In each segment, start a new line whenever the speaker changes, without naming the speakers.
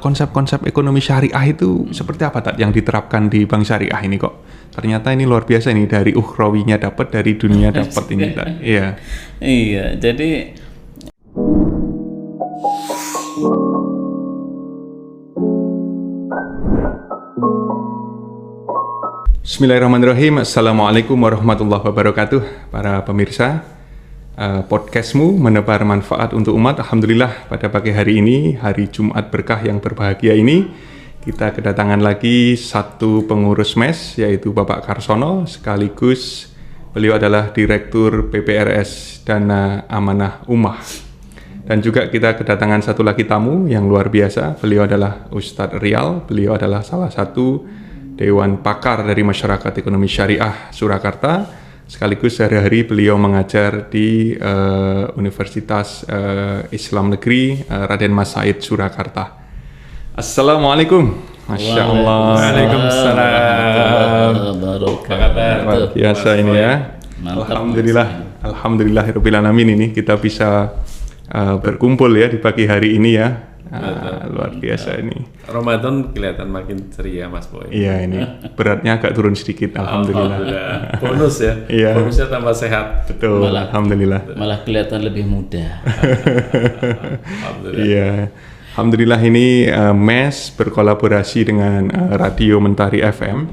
Konsep-konsep ekonomi syariah itu seperti apa Tat yang diterapkan di Bank Syariah ini kok? Ternyata ini luar biasa nih, dari ukhrawinya dapat, dari dunia dapat ini Tat. Iya.
Iya, jadi
Bismillahirrahmanirrahim. Assalamualaikum warahmatullahi wabarakatuh. Para pemirsa, podcastmu menebar manfaat untuk umat. Alhamdulillah, pada pagi hari ini, hari Jumat berkah yang berbahagia ini, kita kedatangan lagi satu pengurus MES, yaitu Bapak Karsono, sekaligus beliau adalah Direktur PPRS Dana Amanah Ummah. Dan juga kita kedatangan satu lagi tamu yang luar biasa. Beliau adalah Ustadz Rial. Beliau adalah salah satu Dewan Pakar dari Masyarakat Ekonomi Syariah Surakarta. Sekaligus sehari-hari beliau mengajar di Universitas Islam Negeri Raden Mas Said Surakarta. Assalamualaikum. Masya Allah.
Waalaikumsalam.
Luar biasa ini ya. Alhamdulillahirabbil alamin, ini kita bisa berkumpul ya di pagi hari ini ya. Luar biasa ini.
Ramadan kelihatan makin ceria Mas Boy.
Iya, ini beratnya agak turun sedikit. Alhamdulillah.
Bonus ya.
Iya.
Bonusnya tambah sehat.
Betul. Alhamdulillah.
Malah kelihatan lebih muda.
Alhamdulillah.
Iya. Alhamdulillah ini MES berkolaborasi dengan Radio Mentari FM.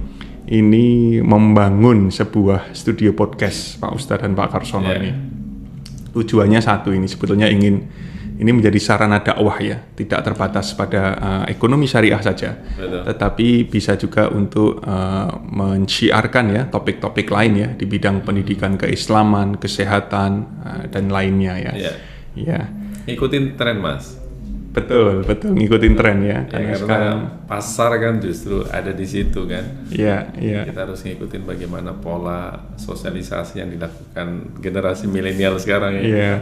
Ini membangun sebuah studio podcast Pak Ustadz dan Pak Karsono ini. Tujuannya satu, ini sebetulnya ini menjadi sarana dakwah ya, tidak terbatas pada ekonomi syariah saja.
Betul.
Tetapi bisa juga untuk menciarkan ya topik-topik lain ya di bidang pendidikan keislaman, kesehatan dan lainnya ya.
Iya.
Ya.
Ikutin tren Mas.
Betul, ngikutin tren ya.
Karena sekarang pasar kan justru ada di situ kan.
Iya.
Kita harus ngikutin bagaimana pola sosialisasi yang dilakukan generasi milenial sekarang ya.
Iya.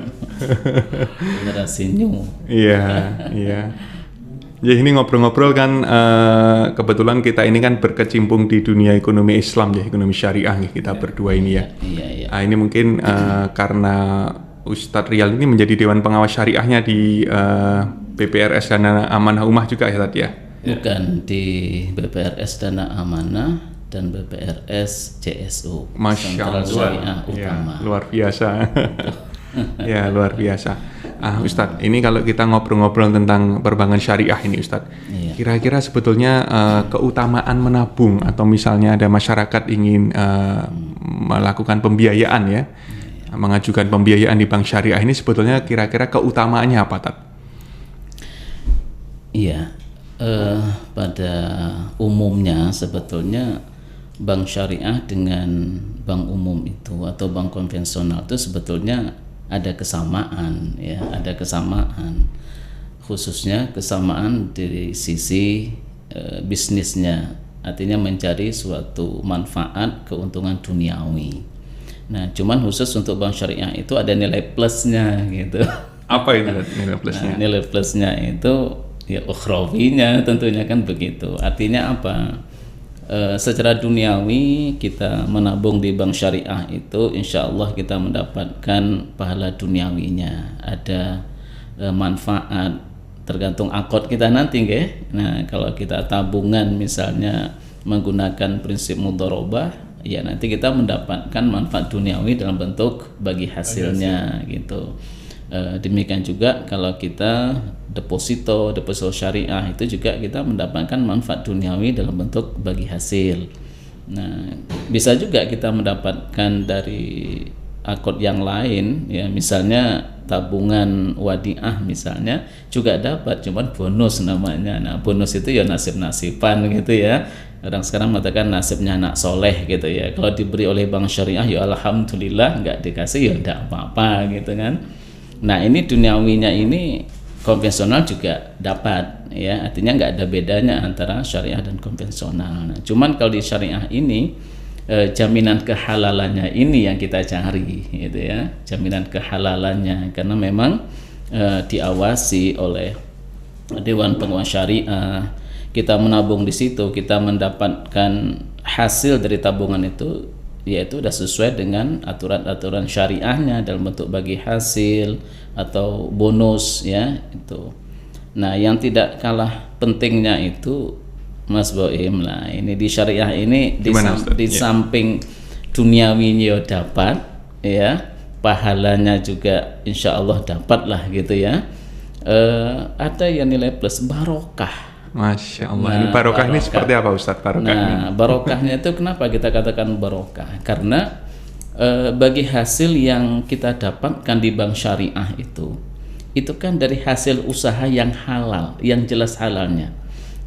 Generasi new.
Iya. Ya, ini ngobrol-ngobrol kan kebetulan kita ini kan berkecimpung di dunia ekonomi Islam ya, ekonomi syariah nih kita berdua ini ya.
Iya.
Nah, ini mungkin karena Ustadz Rial ini menjadi Dewan Pengawas Syariahnya di BPRS Dana Amanah Ummah juga ya tadi ya?
Bukan, di BPRS Dana Amanah dan BPRS CSU.
Masya Allah.
Syariah
Ya,
Utama.
luar biasa. Ya, luar biasa. Ustadz, ini kalau kita ngobrol-ngobrol tentang perbankan syariah ini Ustadz, kira-kira sebetulnya keutamaan menabung atau misalnya ada masyarakat ingin melakukan pembiayaan ya, mengajukan pembiayaan di bank syariah ini sebetulnya kira-kira keutamaannya apa, Tat?
Iya, pada umumnya sebetulnya bank syariah dengan bank umum itu atau bank konvensional itu sebetulnya ada kesamaan ya, ada kesamaan, khususnya kesamaan dari sisi bisnisnya, artinya mencari suatu manfaat keuntungan duniawi. Nah, cuman khusus untuk bank syariah itu ada nilai plusnya gitu.
Apa itu nilai plusnya?
Nah, nilai plusnya itu ya ukhrawinya tentunya kan begitu. Artinya apa? Secara duniawi kita menabung di bank syariah itu insya Allah kita mendapatkan pahala duniawinya, ada manfaat tergantung akad kita nanti nggih. Nah, kalau kita tabungan misalnya menggunakan prinsip mudharabah, ya nanti kita mendapatkan manfaat duniawi dalam bentuk bagi hasilnya gitu. Demikian juga kalau kita deposito syariah itu juga kita mendapatkan manfaat duniawi dalam bentuk bagi hasil. Nah, bisa juga kita mendapatkan dari akad yang lain ya, misalnya tabungan wadiah misalnya juga dapat, cuman bonus namanya. Nah, bonus itu ya nasib-nasiban gitu ya. Orang sekarang mengatakan nasibnya anak soleh gitu ya. Kalau diberi oleh bank syariah ya alhamdulillah, nggak dikasih ya enggak apa-apa gitu kan. Nah, ini duniawinya ini konvensional juga dapat ya, artinya nggak ada bedanya antara syariah dan konvensional. Nah, cuman kalau di syariah ini jaminan kehalalannya ini yang kita cari gitu ya, jaminan kehalalannya, karena memang diawasi oleh Dewan Pengawas Syariah. Kita menabung di situ, kita mendapatkan hasil dari tabungan itu yaitu sudah sesuai dengan aturan-aturan syariahnya dalam bentuk bagi hasil atau bonus ya itu. Nah, yang tidak kalah pentingnya itu Mas Boim lah. Ini di syariah ini di samping duniawinya dapat, ya, pahalanya juga insya Allah dapat lah gitu ya. Ada yang nilai plus barokah.
Masya Allah. Ini barokah ini seperti apa Ustadz?
Barokahnya itu kenapa kita katakan barokah? Karena bagi hasil yang kita dapatkan di bank syariah itu kan dari hasil usaha yang halal, yang jelas halalnya.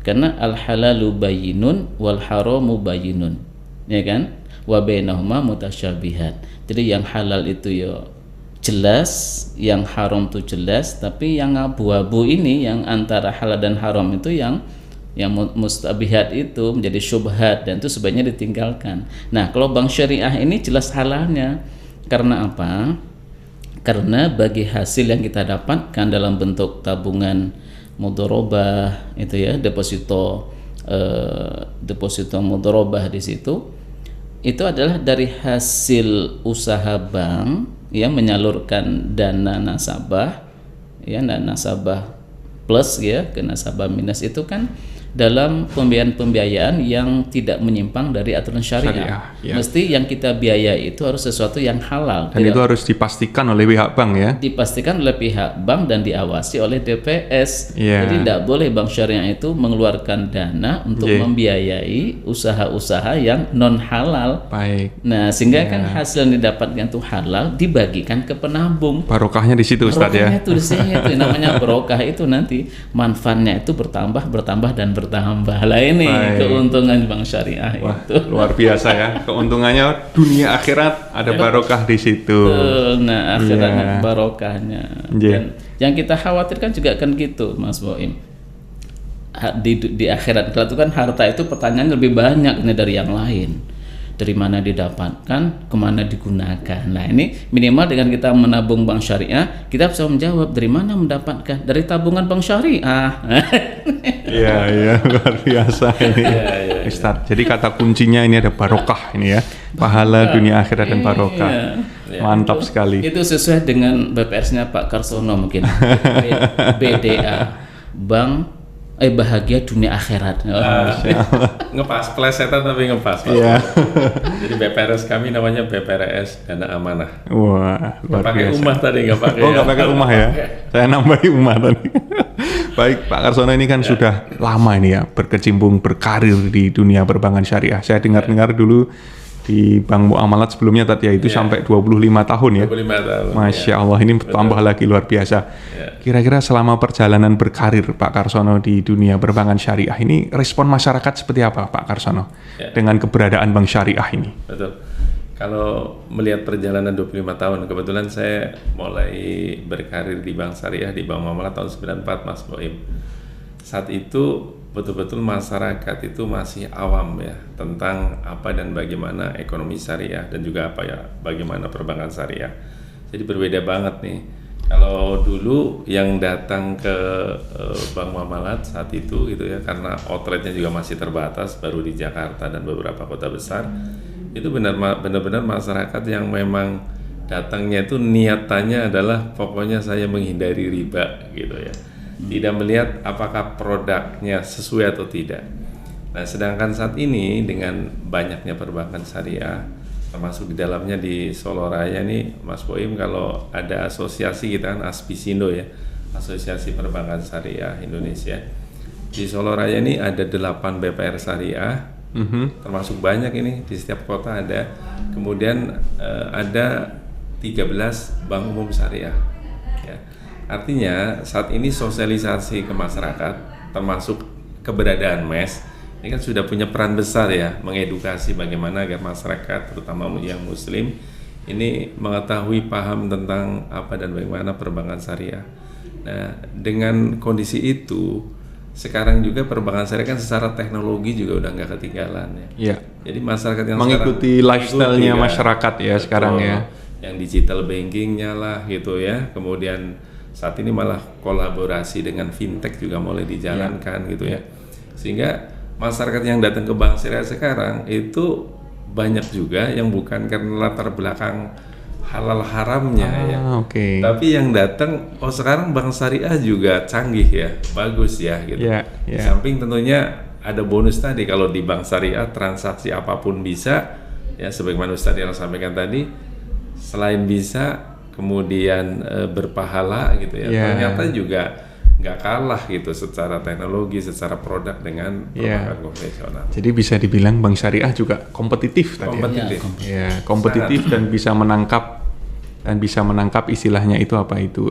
Karena al halalu bayyinun wal haramu bayyinun, ya kan? Wa bainahuma mutasyabihat. Jadi yang halal itu ya jelas, yang haram itu jelas, tapi yang abu-abu ini, yang antara halal dan haram itu yang mustabihat itu menjadi syubhat, dan itu sebaiknya ditinggalkan. Nah, kalau bank syariah ini jelas halalnya. Karena apa? Karena bagi hasil yang kita dapatkan dalam bentuk tabungan mudharabah itu ya, deposito mudharabah di situ, itu adalah dari hasil usaha bank ya, menyalurkan dana nasabah ya, dan nasabah plus ya ke nasabah minus, itu kan dalam pembiayaan yang tidak menyimpang dari aturan syariah. Ya. Mesti yang kita biaya itu harus sesuatu yang halal.
Dan itu harus dipastikan oleh pihak bank ya?
Dipastikan oleh pihak bank dan diawasi oleh DPS.
Ya.
Jadi tidak boleh bank syariah itu mengeluarkan dana untuk membiayai usaha-usaha yang non halal.
Baik.
Nah, sehingga kan hasil yang didapatkan itu halal, dibagikan ke penabung.
Barokahnya di situ Ustadz ya?
Barokahnya itu di sini, itu namanya barokah. Itu nanti manfaatnya itu bertambah dan bertambah. Lah ini keuntungan bank syariah.
Wah,
itu
luar biasa ya, keuntungannya dunia akhirat ada barokah di situ.
Nah, akhirat barokahnya. Dan yang kita khawatirkan juga kan gitu Mas Boim, di akhirat itu kan harta itu pertanyaan lebih banyak dari yang lain. Dari mana didapatkan, kemana digunakan. Nah, ini minimal dengan kita menabung bank syariah, kita bisa menjawab dari mana mendapatkan, dari tabungan bank syariah.
Iya, luar biasa ini Ustadz. Jadi kata kuncinya ini ada barokah ini ya, pahala dunia akhirat dan barokah. Mantap sekali. Itu
sesuai dengan BPRS-nya Pak Karsono mungkin. BDA, Bank bahagia dunia akhirat.
Ngepas, plesetan tapi ngepas.
Iya.
Jadi BPRS kami namanya BPRS Dana Amanah.
Wah, luar
pakai
biasa.
Umah tadi nggak pakai.
Oh, nggak pakai Umah ya? Saya nambahi Umah tadi. Baik, Pak Karsono ini kan sudah lama ini ya berkecimpung, berkarir di dunia perbankan syariah. Saya dengar-dengar dulu di Bank Muamalat sebelumnya tadi ya, itu sampai 25 tahun ya.
25 tahun.
Masya Allah, ini tambah lagi luar biasa. Kira-kira selama perjalanan berkarir Pak Karsono di dunia perbankan syariah ini, respon masyarakat seperti apa Pak Karsono dengan keberadaan bank syariah ini?
Betul. Kalau melihat perjalanan 25 tahun, kebetulan saya mulai berkarir di bank syariah di Bank Muamalat tahun 94 Mas Boim. Saat itu betul-betul masyarakat itu masih awam ya tentang apa dan bagaimana ekonomi syariah dan juga apa ya bagaimana perbankan syariah. Jadi berbeda banget nih. Kalau dulu yang datang ke Bank Muamalat saat itu gitu ya, karena outletnya juga masih terbatas, baru di Jakarta dan beberapa kota besar, itu benar-benar masyarakat yang memang datangnya itu niatannya adalah pokoknya saya menghindari riba gitu ya. Tidak melihat apakah produknya sesuai atau tidak. Nah, sedangkan saat ini dengan banyaknya perbankan syariah, termasuk di dalamnya di Solo Raya nih, Mas Boim, kalau ada asosiasi kita kan Aspisindo ya, Asosiasi Perbankan Syariah Indonesia. Di Solo Raya ini ada 8 BPR syariah, termasuk banyak ini di setiap kota ada. Kemudian ada 13 bank umum syariah. Ya. Artinya saat ini sosialisasi ke masyarakat termasuk keberadaan MES ini kan sudah punya peran besar ya, mengedukasi bagaimana agar masyarakat terutama yang muslim ini mengetahui paham tentang apa dan bagaimana perbankan syariah. Nah, dengan kondisi itu sekarang juga perbankan syariah kan secara teknologi juga udah nggak ketinggalan ya.
Iya.
Jadi masyarakat yang
mengikuti lifestyle-nya masyarakat ya sekarang ya.
Yang digital banking-nya lah gitu ya. Kemudian saat ini malah kolaborasi dengan fintech juga mulai dijalankan gitu ya. Sehingga masyarakat yang datang ke bank syariah sekarang itu banyak juga yang bukan karena latar belakang halal haramnya ya.
Oke.
Tapi yang datang, sekarang bank syariah juga canggih ya, bagus ya gitu. Di samping tentunya ada bonus tadi, kalau di bank syariah transaksi apapun bisa ya, sebagaimana Ustaz yang sampaikan tadi, selain bisa kemudian berpahala gitu ya, ternyata juga nggak kalah gitu secara teknologi, secara produk dengan perbankan konvensional.
Jadi bisa dibilang bank syariah juga kompetitif tadi. Kompetitif dan bisa menangkap istilahnya itu apa itu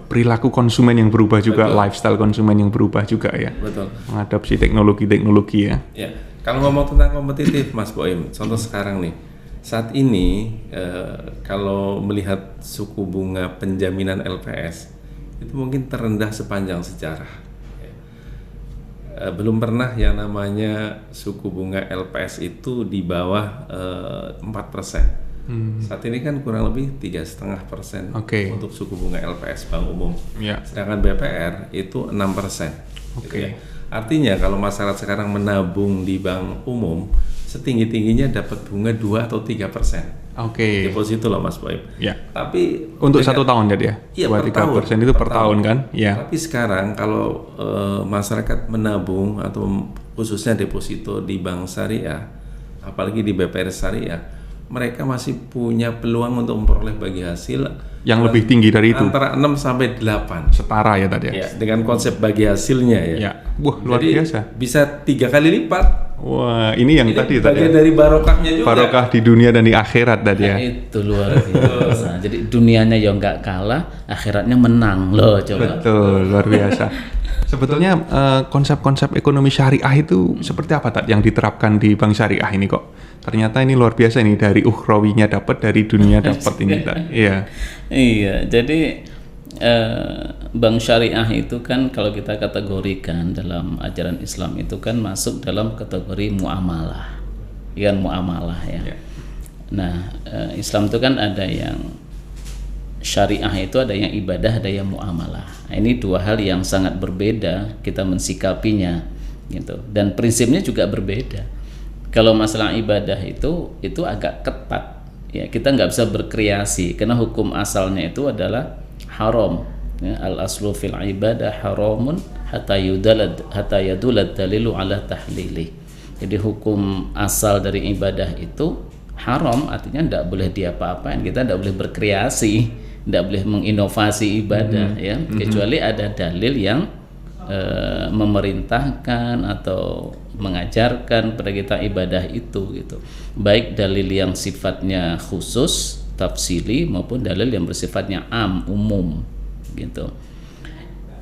perilaku konsumen yang berubah juga, lifestyle konsumen yang berubah juga ya.
Betul.
Mengadopsi teknologi ya.
Ya, kalau ngomong tentang kompetitif, Mas Boim, contoh sekarang nih, saat ini kalau melihat suku bunga penjaminan LPS itu mungkin terendah sepanjang sejarah. Belum pernah yang namanya suku bunga LPS itu di bawah 4%. Saat ini kan kurang lebih 3,5% untuk suku bunga LPS Bank Umum. Sedangkan BPR itu 6%. Gitu ya. Artinya kalau masyarakat sekarang menabung di bank umum, setinggi-tingginya dapat bunga 2 atau 3%. Deposito loh Mas Boim. Tapi
untuk 1 tahun jadi ya?
Iya,
2-3% itu per tahun kan?
Tapi sekarang kalau masyarakat menabung atau khususnya deposito di bank syariah, apalagi di BPR syariah, mereka masih punya peluang untuk memperoleh bagi hasil
yang lebih tinggi dari itu.
Antara 6 sampai 8.
Setara ya tadi ya?
Dengan konsep bagi hasilnya ya.
Wah, luar biasa.
Bisa 3 kali lipat.
Wah, ini yang tadi
bagian dari barokahnya juga.
Barokah di dunia dan di akhirat tadi ya.
Itu luar biasa. Jadi dunianya yang nggak kalah, akhiratnya menang loh, coba.
Betul, luar biasa. Sebetulnya konsep-konsep ekonomi syariah itu seperti apa Tad yang diterapkan di bank syariah ini kok? Ternyata ini luar biasa ini, dari ukhrawinya dapat, dari dunia dapat ini Tad.
Iya, jadi bank syariah itu kan kalau kita kategorikan dalam ajaran Islam itu kan masuk dalam kategori muamalah, muamalah ya. Nah, Islam itu kan ada yang syariah itu, ada yang ibadah, ada yang muamalah. Nah, ini dua hal yang sangat berbeda kita mensikapinya gitu, dan prinsipnya juga berbeda. Kalau masalah ibadah itu agak ketat ya, kita nggak bisa berkreasi karena hukum asalnya itu adalah haram ya, al aslu fil ibadah haramun hatta yadulad dalilu ala tahlili. Jadi hukum asal dari ibadah itu haram, artinya tidak boleh diapa-apain, kita tidak boleh berkreasi, tidak boleh menginovasi ibadah ya, kecuali ada dalil yang memerintahkan atau mengajarkan pada kita ibadah itu gitu. Baik dalil yang sifatnya khusus tafsili maupun dalil yang bersifatnya umum gitu.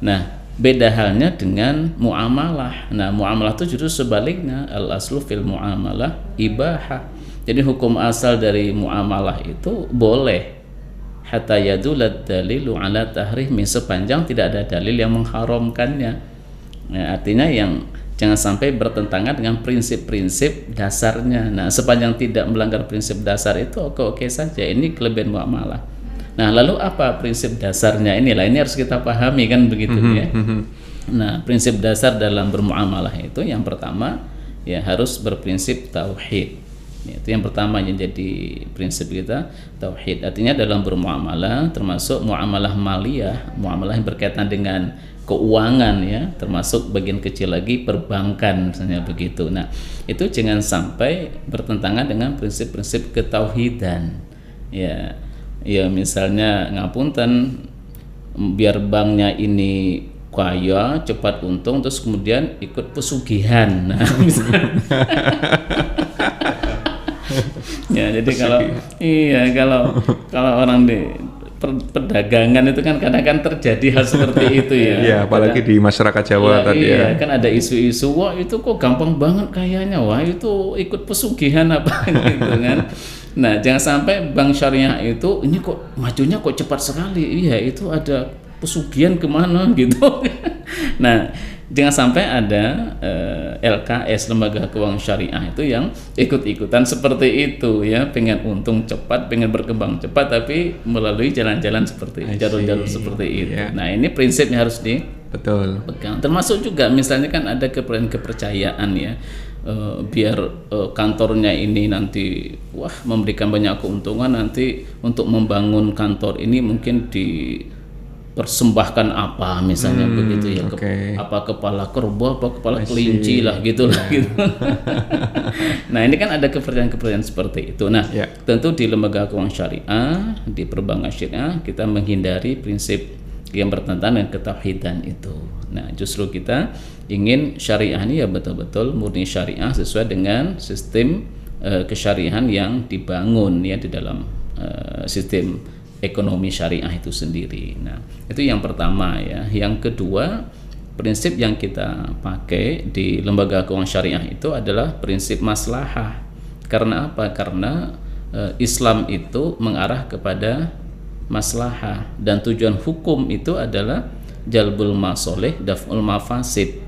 Nah, beda halnya dengan muamalah. Nah, muamalah itu justru sebaliknya, al aslu fil muamalah ibahah. Jadi hukum asal dari muamalah itu boleh hatta yadulad dalilu ala tahrimi, sepanjang tidak ada dalil yang mengharamkannya. Nah, artinya yang jangan sampai bertentangan dengan prinsip-prinsip dasarnya. Nah, sepanjang tidak melanggar prinsip dasar itu oke-oke saja. Ini kelebihan muamalah. Nah, lalu apa prinsip dasarnya? Ini harus kita pahami kan begitu ya. Nah, prinsip dasar dalam bermuamalah itu yang pertama ya harus berprinsip tauhid. Itu yang pertama yang jadi prinsip kita, tauhid. Artinya dalam bermuamalah termasuk muamalah maliyah, muamalah yang berkaitan dengan keuangan ya, termasuk bagian kecil lagi perbankan misalnya begitu. Nah, itu jangan sampai bertentangan dengan prinsip-prinsip ketauhidan. Ya, misalnya ngapunten, biar banknya ini kaya, cepat untung, terus kemudian ikut pesugihan. Nah, misalnya ya, jadi kalau orang di perdagangan itu kan kadang-kadang terjadi hal seperti itu ya.
Iya, apalagi di masyarakat Jawa tadi ya.
Kan ada isu-isu, wah itu kok gampang banget kayaknya, wah itu ikut pesugihan apa gitu kan. Nah, jangan sampai bank syariah itu ini kok majunya kok cepat sekali. Iya, itu ada pesugihan kemana gitu. Nah, jangan sampai ada LKS, lembaga keuangan syariah itu yang ikut-ikutan seperti itu ya, pengen untung cepat, pengen berkembang cepat, tapi melalui jalan-jalan seperti jalur-jalur seperti itu. Nah, ini prinsipnya harus dipegang. Termasuk juga misalnya kan ada kepercayaan ya, biar kantornya ini nanti memberikan banyak keuntungan, nanti untuk membangun kantor ini mungkin dipersembahkan apa misalnya begitu ya, kepala kerbau, apa kepala kelinci lah gitulah gitu. Nah ini kan ada kepercayaan seperti itu. Nah tentu di lembaga keuangan syariah, di perbankan syariah kita menghindari prinsip yang bertentangan dengan ketauhidan itu. Nah justru kita ingin syariah ini ya betul-betul murni syariah sesuai dengan sistem kesyariahan yang dibangun ya di dalam sistem ekonomi syariah itu sendiri. Nah itu yang pertama ya. Yang kedua, prinsip yang kita pakai di lembaga keuangan syariah itu adalah prinsip maslahah. Karena apa? Karena Islam itu mengarah kepada maslahah, dan tujuan hukum itu adalah jalbul masoleh daf'ul mafasid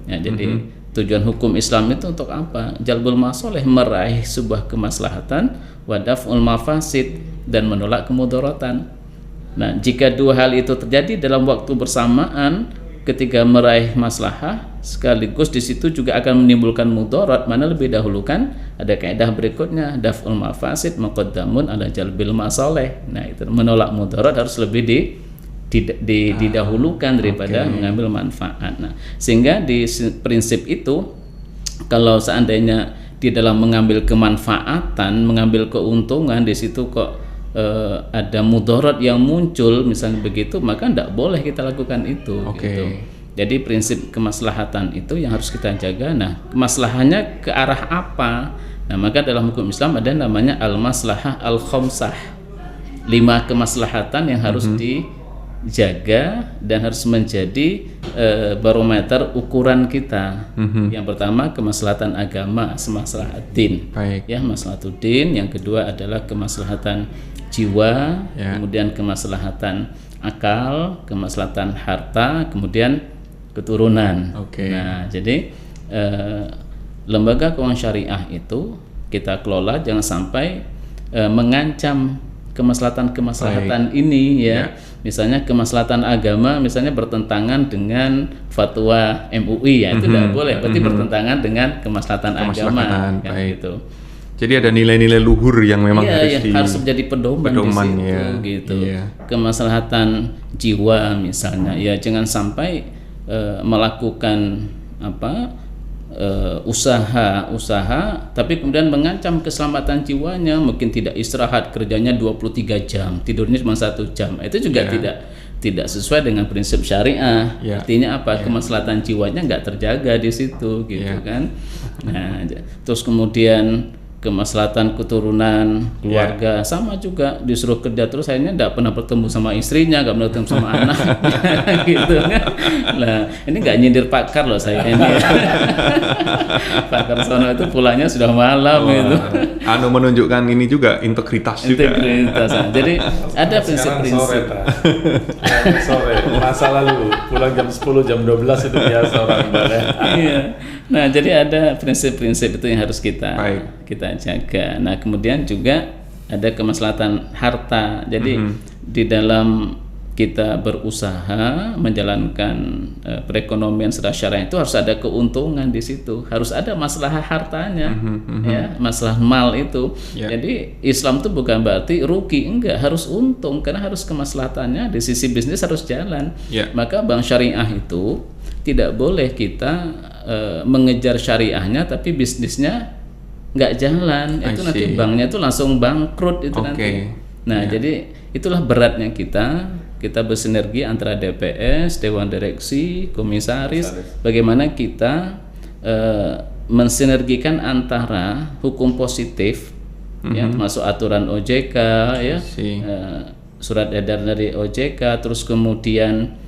ya. Jadi tujuan hukum Islam itu untuk apa? Jalbul masoleh, meraih sebuah kemaslahatan, wa daf'ul mafasid, dan menolak kemudaratan. Nah jika dua hal itu terjadi dalam waktu bersamaan, ketika meraih maslahah sekaligus di situ juga akan menimbulkan mudarat, mana lebih dahulukan? Ada kaidah berikutnya, daf'ul mafasid muqaddamun ala jalbil masalih. Nah itu menolak mudarat harus lebih didahulukan daripada mengambil manfaat. Nah sehingga di prinsip itu, kalau seandainya di dalam mengambil kemanfaatan, mengambil keuntungan, di situ kok ada mudarat yang muncul misalnya begitu, maka tidak boleh kita lakukan itu gitu. Jadi prinsip kemaslahatan itu yang harus kita jaga. Nah kemaslahannya ke arah apa? Nah maka dalam hukum Islam ada namanya al-maslahah al-khamsah, 5 kemaslahatan yang harus dijaga dan harus menjadi barometer ukuran kita. Yang pertama kemaslahatan agama, maslahatin ya, maslahatuddin. Yang kedua adalah kemaslahatan jiwa, kemudian kemaslahatan akal, kemaslahatan harta, kemudian keturunan. Nah jadi lembaga keuangan syariah itu kita kelola jangan sampai mengancam kemaslahatan ini ya. Misalnya kemaslahatan agama misalnya bertentangan dengan fatwa MUI ya, itu tidak boleh, berarti bertentangan dengan kemaslahatan agama kan gitu.
Jadi ada nilai-nilai luhur yang memang
harus menjadi pedoman di situ gitu. Kemaslahatan jiwa misalnya ya, jangan sampai melakukan usaha tapi kemudian mengancam keselamatan jiwanya, mungkin tidak istirahat, kerjanya 23 jam, tidurnya cuma 1 jam. Itu juga tidak sesuai dengan prinsip syariah. Artinya apa? Kemaslahatan jiwanya nggak terjaga di situ gitu kan. Nah, terus kemudian kemaslahatan keturunan, keluarga sama juga, disuruh kerja terus akhirnya tidak pernah bertemu sama istrinya, nggak pernah bertemu sama anaknya gitu kan. Nah ini nggak nyindir pakar loh saya ini. Pakar sono itu pulangnya sudah malam gitu.
Menunjukkan ini juga integritas juga.
Jadi ada prinsip-prinsip.
Sore masa lalu pulang jam 10 jam 12 itu biasa orang ibadah.
Nah jadi ada prinsip-prinsip itu yang harus kita jaga. Nah kemudian juga ada kemaslahatan harta. Jadi di dalam kita berusaha menjalankan perekonomian secara syariah itu harus ada keuntungan di situ, harus ada masalah hartanya, ya, masalah mal itu. Jadi Islam itu bukan berarti rugi, enggak, harus untung karena harus kemaslahatannya di sisi bisnis harus jalan. Maka bank syariah itu tidak boleh kita mengejar syariahnya tapi bisnisnya nggak jalan, itu nanti banknya itu langsung bangkrut itu nanti. Nah jadi itulah beratnya kita bersinergi antara DPS, Dewan Direksi, Komisaris, bagaimana kita mensinergikan antara hukum positif, ya, termasuk aturan OJK, ya, surat edaran dari OJK, terus kemudian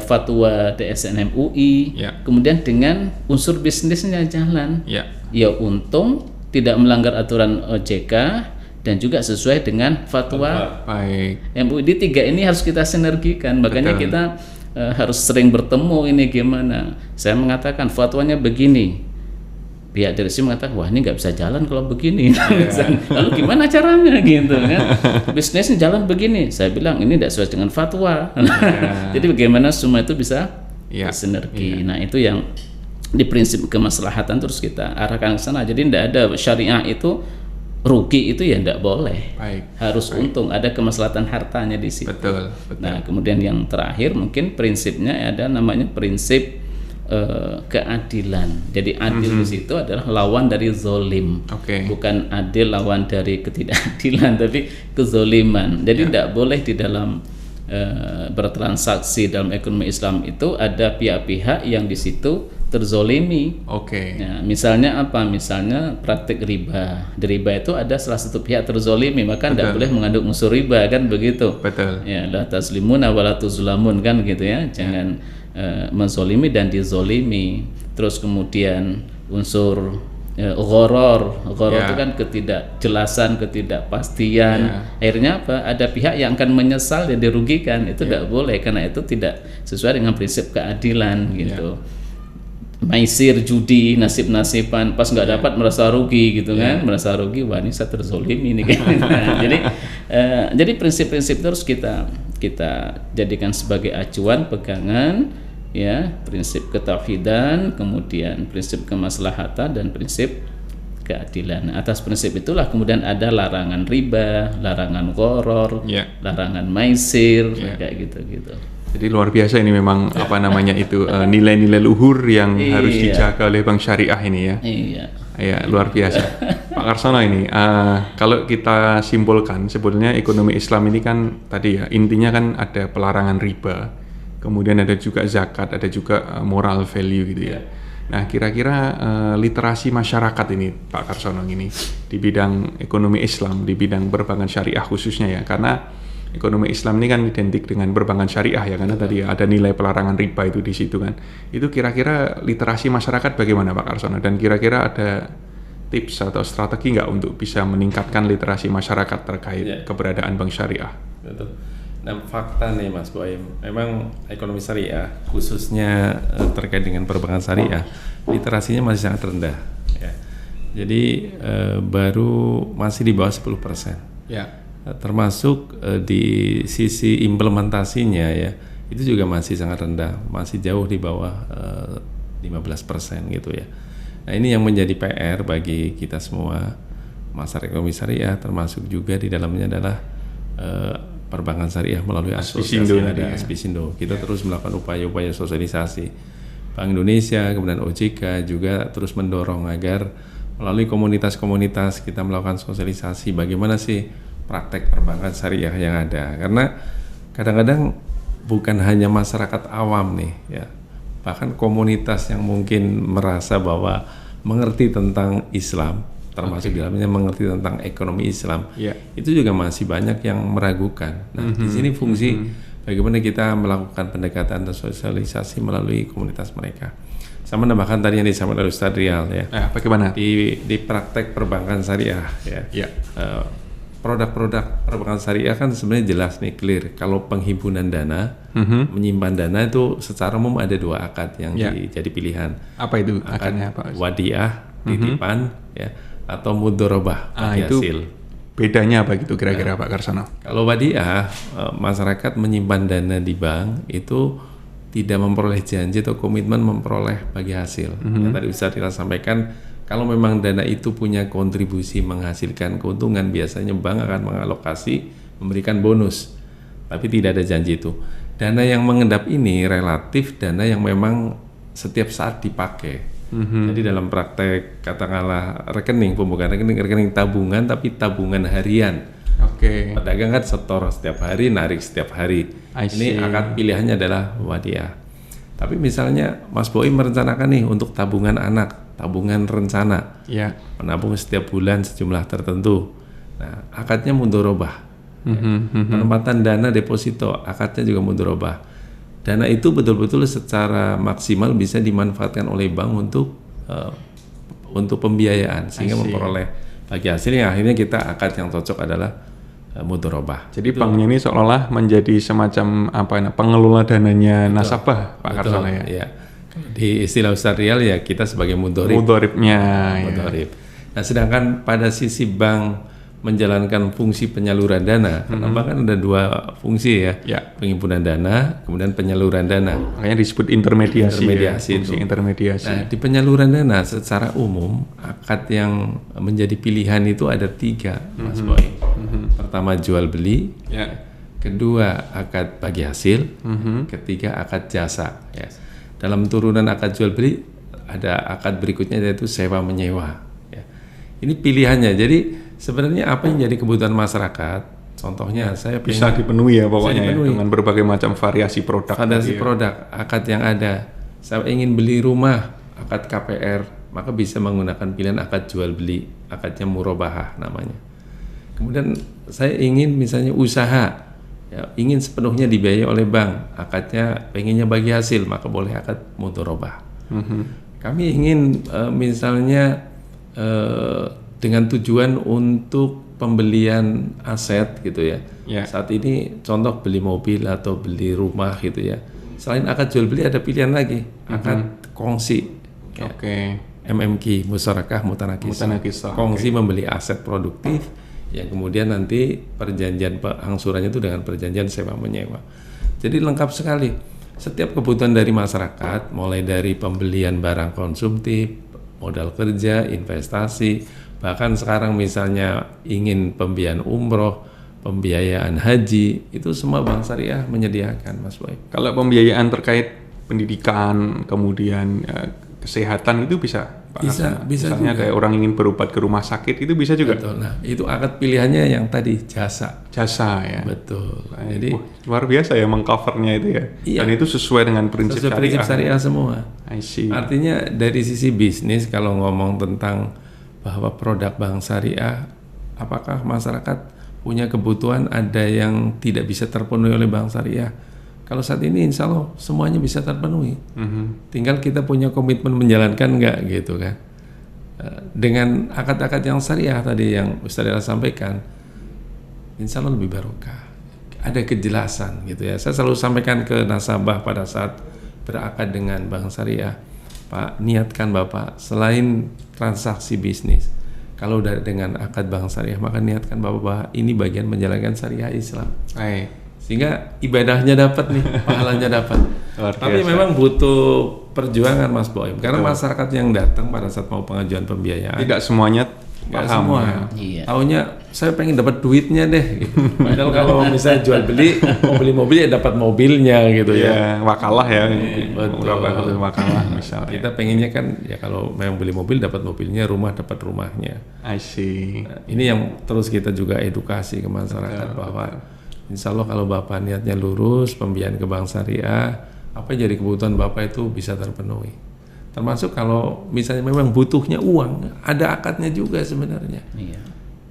fatwa DSN MUI, kemudian dengan unsur bisnisnya jalan, ya untung, tidak melanggar aturan OJK, dan juga sesuai dengan fatwa MUI. Di tiga ini harus kita sinergikan. Makanya kita harus sering bertemu. Ini gimana? Saya mengatakan fatwanya begini, pihak direksi mengatakan wah ini nggak bisa jalan kalau begini. Lalu gimana caranya gitu kan? Bisnisnya jalan begini. Saya bilang ini tidak sesuai dengan fatwa. Jadi bagaimana semua itu bisa sinergi. Nah itu yang di prinsip kemaslahatan terus kita arahkan ke sana. Jadi tidak ada syariah itu rugi itu ya tidak boleh. Harus untung, ada kemaslahatan hartanya di situ.
Betul.
Nah, kemudian yang terakhir mungkin prinsipnya ada namanya prinsip keadilan. Jadi adil di situ adalah lawan dari zolim. Bukan adil lawan dari ketidakadilan, tapi kezoliman. Jadi tidak boleh di dalam bertransaksi dalam ekonomi Islam itu ada pihak-pihak yang di situ terzolimi. Ya, misalnya apa? Misalnya praktik riba. Di riba itu ada salah satu pihak terzolimi, maka tidak boleh mengandung unsur riba, kan begitu. Ya, la tazlimuna wa la tuzlamun, kan gitu ya. Jangan menzolimi dan dizolimi. Terus kemudian unsur gharar itu kan ketidakjelasan, ketidakpastian. Akhirnya apa? Ada pihak yang akan menyesal dan dirugikan. Itu tidak boleh, karena itu tidak sesuai dengan prinsip keadilan gitu. Maisir, judi, nasib-nasiban, pas nggak dapat merasa rugi gitu kan, merasa rugi, wah ini saya terzolimi ini kan. Jadi prinsip-prinsip itu harus kita jadikan sebagai acuan pegangan, ya, prinsip ketauhidan, kemudian prinsip kemaslahatan dan prinsip keadilan. Atas prinsip itulah kemudian ada larangan riba, larangan gharar, larangan maisir, kayak gitu.
Jadi luar biasa ini memang apa namanya itu nilai-nilai luhur yang harus dijaga oleh bank syariah ini ya. Iya, luar biasa. Pak Karsono ini kalau kita simpulkan sebetulnya ekonomi Islam ini kan tadi ya intinya kan ada pelarangan riba, kemudian ada juga zakat, ada juga moral value gitu ya. Nah, kira-kira literasi masyarakat ini Pak Karsono ini di bidang ekonomi Islam, di bidang perbankan syariah khususnya ya, karena ekonomi Islam ini kan identik dengan perbankan syariah ya, karena tadi ada nilai pelarangan riba itu di situ kan. Itu kira-kira literasi masyarakat bagaimana Pak Karsono, dan kira-kira ada tips atau strategi nggak untuk bisa meningkatkan literasi masyarakat terkait keberadaan bank syariah?
Betul. Nah, fakta nih Mas Boim, memang ekonomi syariah khususnya terkait dengan perbankan syariah literasinya masih sangat rendah ya. Jadi baru masih di bawah 10%. Termasuk di sisi implementasinya ya, itu juga masih sangat rendah, masih jauh di bawah 15% gitu ya. Nah, ini yang menjadi PR bagi kita semua masyarakat ekonomi syariah, termasuk juga di dalamnya adalah perbankan syariah melalui asosiasi ada Aspisindo. Kita terus melakukan upaya-upaya sosialisasi. Bank Indonesia, kemudian OJK juga terus mendorong agar melalui komunitas-komunitas kita melakukan sosialisasi bagaimana sih praktek perbankan syariah yang ada, karena kadang-kadang bukan hanya masyarakat awam nih ya, bahkan komunitas yang mungkin merasa bahwa mengerti tentang Islam, termasuk di dalamnya mengerti tentang ekonomi Islam, itu juga masih banyak yang meragukan. Nah, di sini fungsi bagaimana kita melakukan pendekatan dan sosialisasi melalui komunitas mereka. Saya menambahkan tadi yang disampaikan oleh Ustaz Rial ya.
Bagaimana
di praktek perbankan syariah ya. Produk-produk perbankan syariah kan sebenarnya jelas nih, clear. Kalau penghimpunan dana, menyimpan dana itu secara umum ada dua akad yang jadi pilihan. Apa itu akadnya Pak? Wadiah, titipan, ya, atau mudharabah bagi hasil.
Bedanya apa gitu kira-kira Pak Karsono?
Kalau wadiah, masyarakat menyimpan dana di bank itu tidak memperoleh janji atau komitmen memperoleh bagi hasil. Yang tadi bisa kita sampaikan, kalau memang dana itu punya kontribusi menghasilkan keuntungan, biasanya bank akan mengalokasi, memberikan bonus, tapi tidak ada janji itu. Dana yang mengendap ini relatif dana yang memang setiap saat dipakai. Jadi dalam praktek katakanlah rekening, pembukaan rekening tabungan, tapi tabungan harian. Pedagang kan setor setiap hari, narik setiap hari. Ini akad pilihannya adalah wadiah. Tapi misalnya Mas Boim merencanakan nih untuk tabungan anak, tabungan rencana, menabung setiap bulan sejumlah tertentu. Nah, akadnya mudharabah. Penempatan dana deposito, akadnya juga mudharabah. Dana itu betul-betul secara maksimal bisa dimanfaatkan oleh bank untuk pembiayaan, sehingga memperoleh bagi hasil yang akhirnya kita akad yang cocok adalah mudharabah.
Jadi banknya ini seolah-olah menjadi semacam pengelola dananya nasabah, Pak Karsono ya.
Di istilah Ustaz Rial ya, kita sebagai mudharib.
Mudharibnya.
Mudharib. Nah, sedangkan pada sisi bank menjalankan fungsi penyaluran dana. Karena bank kan ada 2 fungsi ya, penghimpunan dana, kemudian penyaluran dana.
Makanya disebut intermediasi.
Fungsi
intermediasi.
Nah, di penyaluran dana secara umum akad yang menjadi pilihan itu ada 3, Mas Boy. Pertama jual beli, kedua akad bagi hasil, ketiga akad jasa. Ya. Dalam turunan akad jual beli ada akad berikutnya yaitu sewa menyewa. Ya. Ini pilihannya. Jadi sebenarnya apa yang jadi kebutuhan masyarakat, contohnya saya
bisa dipenuhi ya pokoknya dengan berbagai macam variasi produk.
Produk, akad yang ada. Saya ingin beli rumah, akad KPR, maka bisa menggunakan pilihan akad jual beli, akadnya murabahah namanya. Kemudian saya ingin misalnya usaha, ya, ingin sepenuhnya dibiayai oleh bank, akadnya pengennya bagi hasil, maka boleh akad mudharabah. Kami ingin misalnya dengan tujuan untuk pembelian aset gitu ya. Saat ini contoh beli mobil atau beli rumah gitu ya. Selain akad jual beli ada pilihan lagi, akad kongsi. Ya. MMQ, musyarakah mutanakisah. Kongsi membeli aset produktif, ya kemudian nanti perjanjian angsurannya itu dengan perjanjian sewa menyewa. Jadi lengkap sekali. Setiap kebutuhan dari masyarakat, mulai dari pembelian barang konsumtif, modal kerja, investasi, bahkan sekarang misalnya ingin pembiayaan umroh, pembiayaan haji, itu semua Bank Syariah menyediakan, Mas Boy.
Kalau pembiayaan terkait pendidikan, kemudian kesehatan itu bisa?
Bisa
misalnya kayak orang ingin berobat ke rumah sakit itu bisa juga?
Betul. Nah, itu akad pilihannya yang tadi jasa.
Jasa ya?
Betul. Jadi
luar biasa ya mengcovernya itu ya? Iya. Dan itu sesuai dengan prinsip
syariah semua.
I see.
Artinya dari sisi bisnis kalau ngomong tentang bahwa produk Bank Syariah, apakah masyarakat punya kebutuhan ada yang tidak bisa terpenuhi oleh Bank Syariah? Kalau saat ini insya Allah semuanya bisa terpenuhi. Tinggal kita punya komitmen menjalankan nggak gitu kan. Dengan akad-akad yang syariah tadi yang Ustaz Dela sampaikan, insya Allah lebih barokah. Ada kejelasan gitu ya. Saya selalu sampaikan ke nasabah pada saat berakad dengan Bank Syariah, Pak, niatkan Bapak selain transaksi bisnis, kalau udah dengan akad Bank Syariah, maka niatkan Bapak ini bagian menjalankan syariah Islam. Sehingga ibadahnya dapat nih, pahalanya dapat. Tapi memang butuh perjuangan Mas Boy, karena masyarakat yang datang pada saat mau pengajuan pembiayaan
tidak semuanya paham.
Iya. Taunya saya pengen dapat duitnya deh gitu. Padahal kalau misalnya jual beli, mau beli mobil ya dapat mobilnya gitu ya.
Wakalah ya.
Betul.
Wakalah misalnya.
Kita pengennya kan ya kalau memang beli mobil dapat mobilnya, rumah dapat rumahnya.
I see.
Nah, ini yang terus kita juga edukasi ke masyarakat bahwa insya Allah kalau Bapak niatnya lurus, pembiayaan ke Bank Syariah, apa yang jadi kebutuhan Bapak itu bisa terpenuhi. Termasuk kalau misalnya memang butuhnya uang, ada akadnya juga sebenarnya. Iya.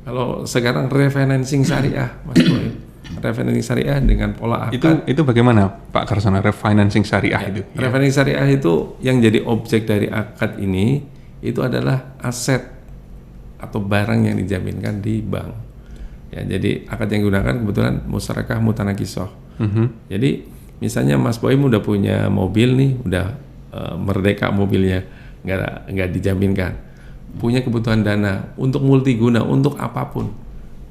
Kalau sekarang refinancing syariah, Mas Boy, refinancing syariah dengan pola akad.
Itu bagaimana Pak Karsana, refinancing syariah itu?
Refinancing syariah itu yang jadi objek dari akad ini, itu adalah aset atau barang yang dijaminkan di bank. Ya, jadi akad yang digunakan kebetulan musyarakah mutanakisah. Jadi misalnya Mas Boim udah punya mobil nih, udah merdeka mobilnya, nggak dijaminkan, punya kebutuhan dana untuk multiguna, untuk apapun,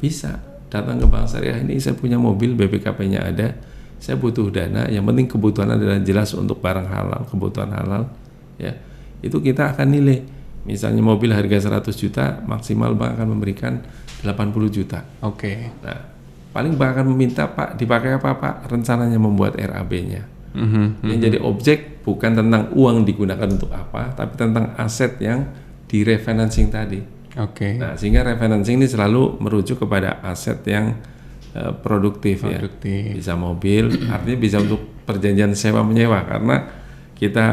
bisa datang ke Bank Syariah. Ini saya punya mobil, BPKP-nya ada, saya butuh dana, yang penting kebutuhan adalah jelas untuk barang halal, kebutuhan halal, ya itu kita akan nilai. Misalnya mobil harga 100 juta, maksimal bank akan memberikan 80 juta. Nah, paling bank akan meminta, Pak, dipakai apa Pak? Rencananya membuat RAB-nya. Yang jadi objek bukan tentang uang digunakan untuk apa, tapi tentang aset yang direfinancing tadi. Nah, sehingga refinancing ini selalu merujuk kepada aset yang produktif. Ya. Bisa mobil, artinya bisa untuk perjanjian sewa menyewa, karena kita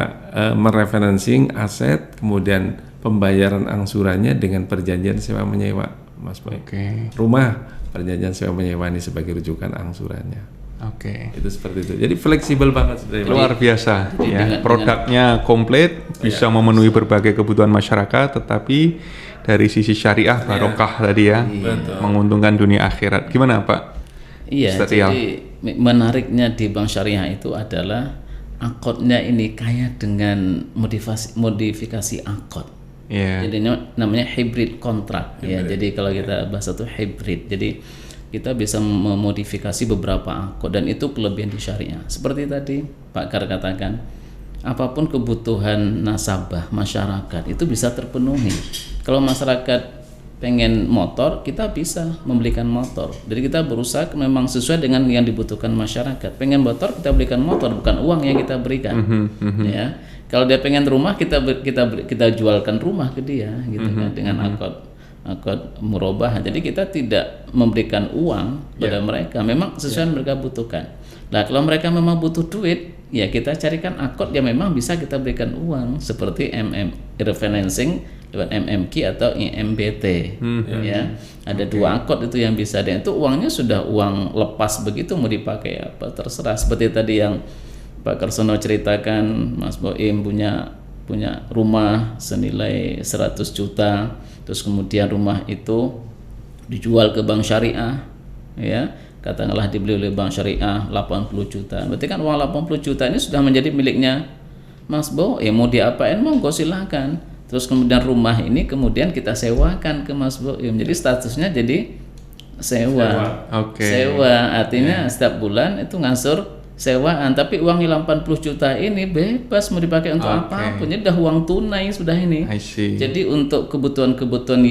merefinancing aset, kemudian pembayaran angsurannya dengan perjanjian sewa menyewa, Mas Boy. Rumah, perjanjian sewa menyewa ini sebagai rujukan angsurannya. Itu seperti itu. Jadi fleksibel banget sebenarnya.
Luar biasa ya. Produknya komplit, bisa memenuhi berbagai kebutuhan masyarakat, tetapi dari sisi syariah barokah tadi ya, menguntungkan dunia akhirat. Gimana Pak?
Iya, jadi menariknya di Bank Syariah itu adalah akadnya ini kaya dengan modifikasi akad.
Iya.
Jadi ini namanya hybrid kontrak ya. Jadi kalau kita bahasa itu hybrid. Jadi kita bisa memodifikasi beberapa akad dan itu kelebihan di syariah. Seperti tadi Pak Kar katakan, apapun kebutuhan nasabah masyarakat itu bisa terpenuhi. Kalau masyarakat pengen motor, kita bisa membelikan motor. Jadi kita berusaha memang sesuai dengan yang dibutuhkan masyarakat. Pengen motor, kita belikan motor, bukan uang yang kita berikan. Ya. Kalau dia pengen rumah, kita jualkan rumah ke dia, gitu kan, dengan akad murabah. Jadi kita tidak memberikan uang pada mereka. Memang sesuai yang mereka butuhkan. Nah, kalau mereka memang butuh duit, ya kita carikan akad yang memang bisa kita berikan uang, seperti refinancing lewat MMQ atau IMBT. Ya, ada dua akad itu yang bisa, dan itu uangnya sudah uang lepas begitu, mau dipakai apa terserah. Seperti tadi yang Pak Karsono ceritakan, Mas Boim punya rumah senilai 100 juta, terus kemudian rumah itu dijual ke bank syariah, ya katakanlah dibeli oleh bank syariah 80 juta. Berarti kan uang 80 juta ini sudah menjadi miliknya Mas Boim, mau diapain monggo silakan. Terus kemudian rumah ini kemudian kita sewakan ke Mas Boim. Jadi statusnya jadi sewa. Sewa artinya setiap bulan itu ngasur sewaan, tapi uang 80 juta ini bebas mau dipakai untuk apapun. Jadi udah uang tunai sudah ini. Jadi untuk kebutuhan-kebutuhan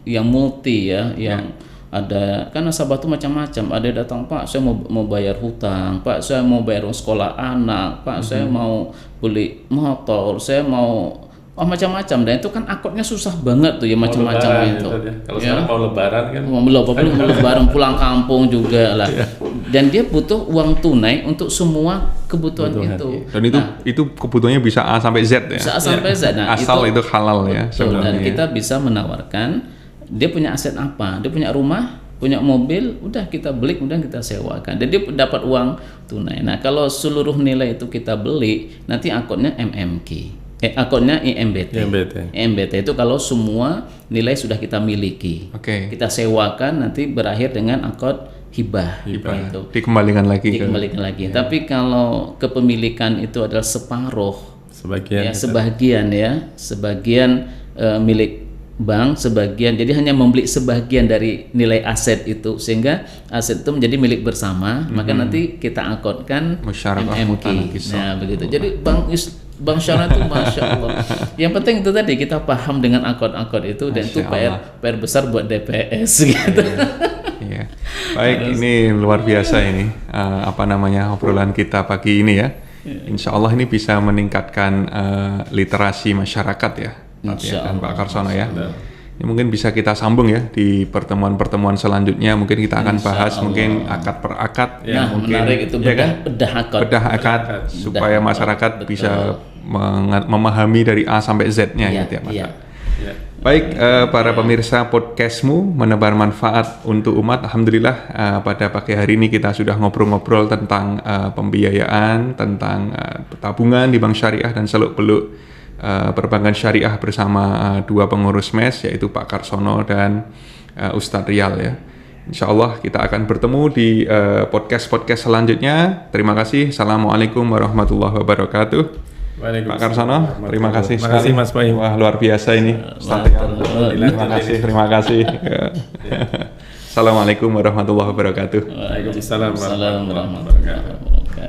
yang multi ya, yang ada kan nasabah itu macam-macam. Ada datang, Pak saya mau bayar hutang, Pak saya mau bayar sekolah anak, Pak saya mau beli motor, saya mau macam-macam. Dan itu kan akadnya susah banget tuh ya, macam-macam itu.
Kalau sekarang mau lebaran kan,
mau lebaran pulang kampung juga lah. Dan dia butuh uang tunai untuk semua kebutuhan itu.
Dan itu kebutuhannya bisa A sampai Z ya.
Bisa A sampai Z. Nah,
asal itu halal ya.
Dan kita bisa menawarkan dia punya aset apa? Dia punya rumah, punya mobil, udah kita beli kemudian kita sewakan. Dan dia dapat uang tunai. Nah, kalau seluruh nilai itu kita beli, nanti akadnya MMQ. Akunnya IMBT. IMBT itu kalau semua nilai sudah kita miliki. Kita sewakan, nanti berakhir dengan akad hibah. Itu
dikembalikan lagi.
Tapi kalau kepemilikan itu adalah separuh, sebagian milik bank, sebagian, jadi hanya membeli sebagian dari nilai aset itu, sehingga aset itu menjadi milik bersama. Maka nanti kita akadkan MMQ. Nah begitu. Jadi Bang Syarah itu Masya Allah. Yang penting itu tadi kita paham dengan akad-akad itu, dan itu PR besar buat DPS gitu.
Iya. Baik, ini luar biasa ini obrolan kita pagi ini ya. Insya Allah ini bisa meningkatkan literasi masyarakat ya. Dan Pak Karsono ya. Ini mungkin bisa kita sambung ya di pertemuan-pertemuan selanjutnya. Mungkin kita akan bahas mungkin akad per akad yang mungkin
menarik itu bedah akad
supaya masyarakat bisa memahami dari A sampai Z-nya gitu ya Mas. Baik, para pemirsa podcastmu menebar manfaat untuk umat. Alhamdulillah pada pagi hari ini kita sudah ngobrol-ngobrol tentang pembiayaan, tentang tabungan di bank syariah dan seluk-beluk perbankan syariah bersama dua pengurus MES, yaitu Pak Karsono dan Ustadz Rial ya. Insya Allah kita akan bertemu di podcast selanjutnya. Terima kasih. Assalamualaikum warahmatullahi wabarakatuh. Pak Karsono, terima kasih sekali.
Mas Boim.
Wah, luar biasa ini. Terima kasih. Assalamualaikum warahmatullahi wabarakatuh.
Waalaikumsalam
warahmatullahi wabarakatuh.